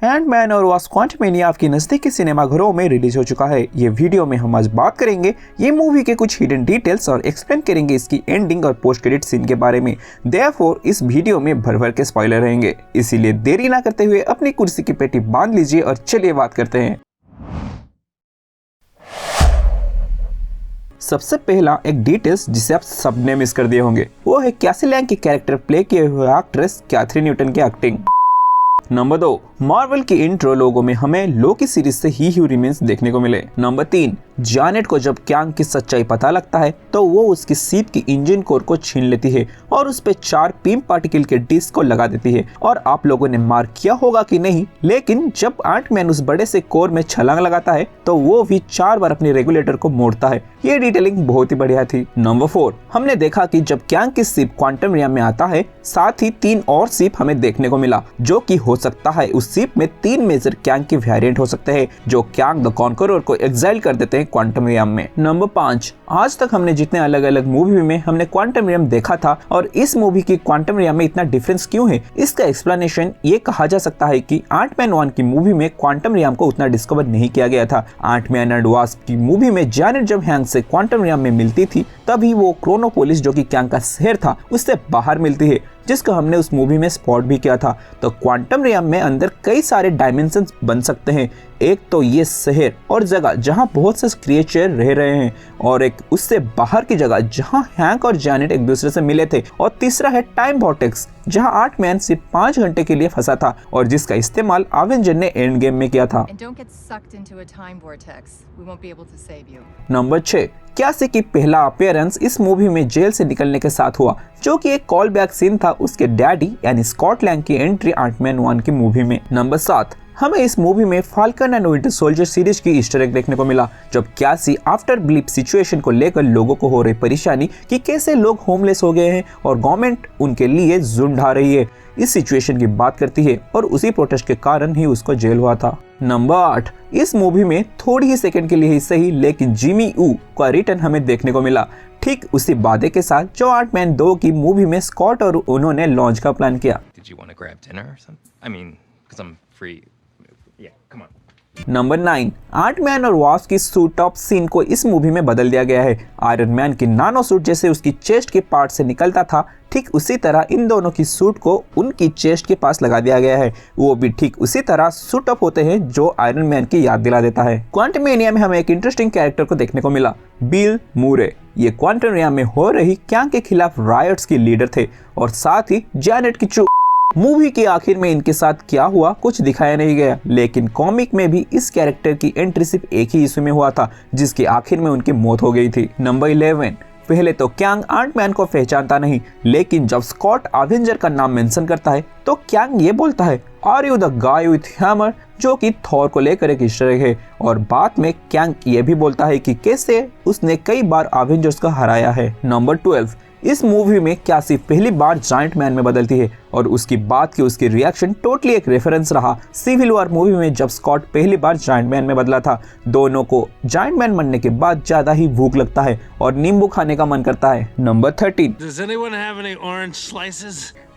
Ant-Man और wasp Quantumania आपके नजदीकी सिनेमाघरों में रिलीज हो चुका है। ये वीडियो में हम आज बात करेंगे ये मूवी के कुछ हिडन डिटेल्स और एक्सप्लेन करेंगे इसकी एंडिंग और पोस्ट क्रेडिट सीन के बारे में। देयरफॉर इस वीडियो में भर भर के स्पॉइलर रहेंगे, इसीलिए देरी ना करते हुए अपनी कुर्सी की पेटी बांध लीजिए और चलिए बात करते हैं। सबसे पहला एक डिटेल्स जिसे आप सबने मिस कर दिए होंगे, वो है कैसी लैंग के कैरेक्टर प्ले किए हुए एक्ट्रेस कैथरीन न्यूटन की एक्टिंग। नंबर 2, मार्वल की इंट्रो लोगों में हमें लोकी सीरीज से ही ह्यू रिमेन्स देखने को मिले। नंबर 3, जैनेट को जब कैंग की सच्चाई पता लगता है तो वो उसकी सीप की इंजन कोर को छीन लेती है और उस पे 4 पीम पार्टिकल के डिस्क को लगा देती है। और आप लोगों ने मार्क किया होगा कि नहीं, लेकिन जब एंटमैन उस बड़े से कोर में छलांग लगाता है तो वो भी 4 बार अपने रेगुलेटर को मोड़ता है। ये डिटेलिंग बहुत ही बढ़िया थी। नंबर 4, हमने देखा कि जब कैंग की सीप क्वांटम रियम में आता है, साथ ही 3 और सीप हमें देखने को मिला, जो कि हो सकता है उस सीप में 3 मेजर कैंग के वेरिएंट हो सकते हैं जो कैंग द कॉन्करर को एक्साइल कर देते हैं क्वांटम रियम में। नंबर 5, आज तक हमने जितने अलग अलग मूवी में हमने क्वांटम रियम देखा था और इस मूवी की क्वांटम रियम में इतना डिफरेंस क्यों है, इसका एक्सप्लेनेशन ये कहा जा सकता है कि एंटमैन 1 की मूवी में क्वांटम रियम को उतना डिस्कवर नहीं किया गया था। एंटमैन एंड वास्प की मूवी में जैनेट जब हैंक से क्वांटम रियम में मिलती थी तभी वो क्रोनोपोलिस जो कि कैंग का शहर था उससे बाहर मिलती है, जिसको हमने उस मूवी में स्पॉट भी किया था। तो क्वांटम रियम में अंदर कई सारे डायमेंशंस बन सकते हैं। एक तो ये शहर और जगह जहां बहुत से क्रिएचर रह रहे हैं, और एक उससे बाहर की जगह जहां हैंक और जैनेट एक दूसरे से मिले थे, और तीसरा है टाइम वॉर्टेक्स जहां एंटमैन सिर्फ 5 घंटे के लिए फंसा था और जिसका इस्तेमाल एवेंजर ने एंड गेम में किया था। नंबर 6, कैसी की पहला अपीयरेंस इस मूवी में जेल से निकलने के साथ हुआ, जो कि एक कॉल बैक सीन था उसके डैडी यानी स्कॉट लैंग की एंट्री एंटमैन 1 की मूवी में। नंबर 7, हमें इस मूवी में falcon and winter soldier series की ईस्टर एग देखने को मिला, जब कैसी आफ्टर ब्लीप सिचुएशन को लेकर लोगों को हो रही परेशानी कि कैसे लोग होमलेस हो गए हैं और गवर्नमेंट उनके लिए जुर्म ढा रही है, इस सिचुएशन की बात करती है और उसी प्रोटेस्ट के कारण ही उसको जेल हुआ था। नंबर 8, इस मूवी में थोड़ी ही सेकंड के लिए ही सही लेकिन जिमी ऊ का रिटर्न हमें देखने को मिला, ठीक उसी वादे के साथ जो एंटमैन 2 की मूवी में स्कॉट और उन्होंने लॉन्च का प्लान किया। नंबर 9, एंटमैन और वास्प की सूट ऑफ सीन को इस मूवी में बदल दिया गया है। आयरन मैन की नानो सूट जैसे उसकी चेस्ट के पार्ट से निकलता था, ठीक उसी तरह इन दोनों की सूट को उनकी चेस्ट के पास लगा दिया गया है। वो भी ठीक उसी तरह सूट अप होते हैं जो आयरन मैन की याद दिला देता है। क्वांटमेनिया में हमें एक इंटरेस्टिंग कैरेक्टर को देखने को मिला, बिल मूरे। ये क्वांटमेनिया में हो रही कैंग के खिलाफ रायट्स की लीडर थे और साथ ही जैनेट की मूवी के आखिर में इनके साथ क्या हुआ कुछ दिखाया नहीं गया, लेकिन कॉमिक में भी इस कैरेक्टर की एंट्री सिर्फ एक ही इशू में हुआ था जिसके आखिर में उनकी मौत हो गई थी। नंबर 11, पहले तो कैंग एंटमैन को पहचानता नहीं, लेकिन जब स्कॉट एवेंजर का नाम मेंशन करता है तो कैंग ये बोलता है, are you the guy with hammer, जो कि थॉर को लेकर एक ईस्टर एग है। और बाद में कैंग ये भी बोलता है कि कैसे उसने कई बार एवेंजर्स को हराया है। नंबर 12, इस मूवी में कैसी पहली बार जायंट मैन में बदलती है और उसकी बात की उसकी रिएक्शन टोटली एक रेफरेंस रहा सिविल वॉर मूवी में जब स्कॉट पहली बार जायंट मैन में बदला था। दोनों को जायंट मैन बनने के बाद ज्यादा ही भूख लगता है और नींबू खाने का मन करता है। नंबर 13,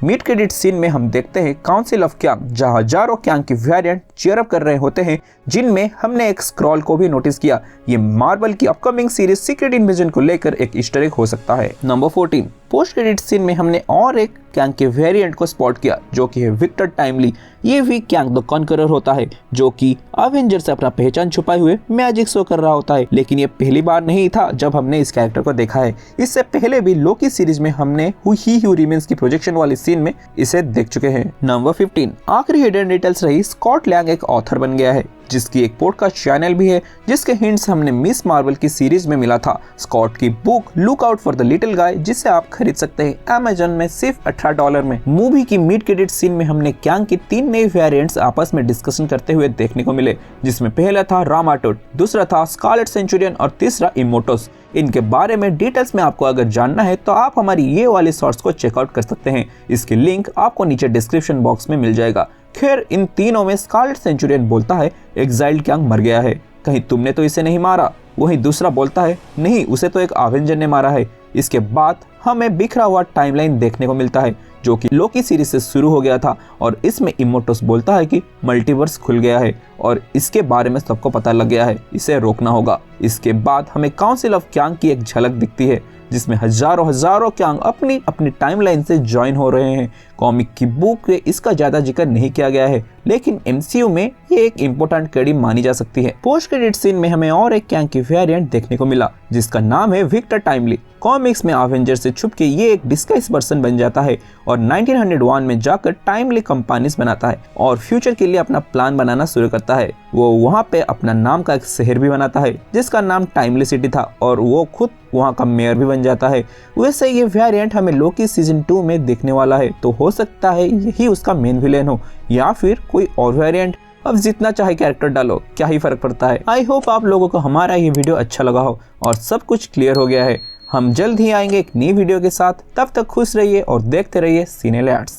मिड क्रेडिट सीन में हम देखते हैं काउंसिल ऑफ कैंग जहां हजारों कैंग की वेरिएंट चीयर अप कर रहे होते हैं, जिनमें हमने एक स्क्रॉल को भी नोटिस किया। ये मार्वल की अपकमिंग सीरीज सीक्रेट इन्वेजन को लेकर एक ईस्टर एग हो सकता है। नंबर 14, पोस्ट क्रेडिट सीन में हमने और एक कैंग के वेरिएंट को स्पॉट किया जो कि है विक्टर टाइमली। ये भी कैंग द कॉन्करर होता है जो कि एवेंजर से अपना पहचान छुपाए हुए मैजिक शो कर रहा होता है, लेकिन ये पहली बार नहीं था जब हमने इस कैरेक्टर को देखा है। इससे पहले भी लोकी सीरीज में हमने ह्यू रिमेन्स की प्रोजेक्शन वाली सीन में इसे देख चुके हैं। नंबर 15, आखिरी हिडन डिटेल्स रही, स्कॉट लैंग एक ऑथर बन गया है जिसकी एक पॉडकास्ट चैनल भी है जिसके हिंट्स हमने मिस मार्वल की सीरीज में मिला था। स्कॉट की book look out for the little guy जिसे आप खरीद सकते हैं अमेज़न में सिर्फ $18 में। मूवी की मिड क्रेडिट सीन में हमने कैंग की 3 नए वेरिएंट्स आपस में डिस्कशन करते हुए देखने को मिले, जिसमें पहला था रामाटोट, दूसरा था स्कारलेट सेंचुरियन और तीसरा इमोटोस। इनके बारे में डिटेल्स में आपको अगर जानना है तो आप हमारी ये वाली सोर्स को चेकआउट कर सकते हैं, इसकी लिंक आपको नीचे डिस्क्रिप्शन बॉक्स में मिल जाएगा। खैर इन तीनों में स्कारलेट सेंचुरियन बोलता है एक्साइल्ड कैंग मर गया है, कहीं तुमने तो इसे नहीं मारा। वहीं दूसरा बोलता है नहीं, उसे तो एक एवेंजर ने मारा है। इसके बाद हमें बिखरा हुआ टाइमलाइन देखने को मिलता है जो कि लोकी सीरीज से शुरू हो गया था और इसमें इमोर्टस बोलता है कि मल्टीवर्स खुल गया है और इसके बारे में सबको पता लग गया है, इसे रोकना होगा। इसके बाद हमें काउंसिल ऑफ क्यांग की एक झलक दिखती है जिसमें हजारों क्यांग अपनी टाइमलाइन से ज्वाइन हो रहे हैं। कॉमिक की बुक में इसका ज्यादा जिक्र नहीं किया गया है लेकिन एमसीयू में ये एक इम्पोर्टेंट कड़ी मानी जा सकती है। पोस्ट क्रेडिट सीन में हमें और एक क्यांग की वेरिएंट देखने को मिला जिसका नाम है विक्टर टाइमली। कॉमिक्स में अवेंजर से छुप के ये एक डिस्गाइज पर्सन बन जाता है और 1901 में जाकर टाइमली कंपनीज बनाता है और फ्यूचर के लिए अपना प्लान बनाना शुरू करता है। वो वहाँ पे अपना नाम का एक शहर भी बनाता है जिसका नाम टाइमली सिटी था और वो खुद वहाँ का मेयर भी बन जाता है। वैसे ये वेरिएंट हमें लोकी सीजन 2 में देखने वाला है, तो हो सकता है यही उसका मेन विलेन हो या फिर कोई और वेरिएंट। अब जितना चाहे कैरेक्टर डालो, क्या ही फर्क पड़ता है। आई होप आप लोगों को हमारा ये वीडियो अच्छा लगा हो और सब कुछ क्लियर हो गया है। हम जल्द ही आएंगे एक नई वीडियो के साथ, तब तक खुश रहिए और देखते रहिए सिनेलैट्स।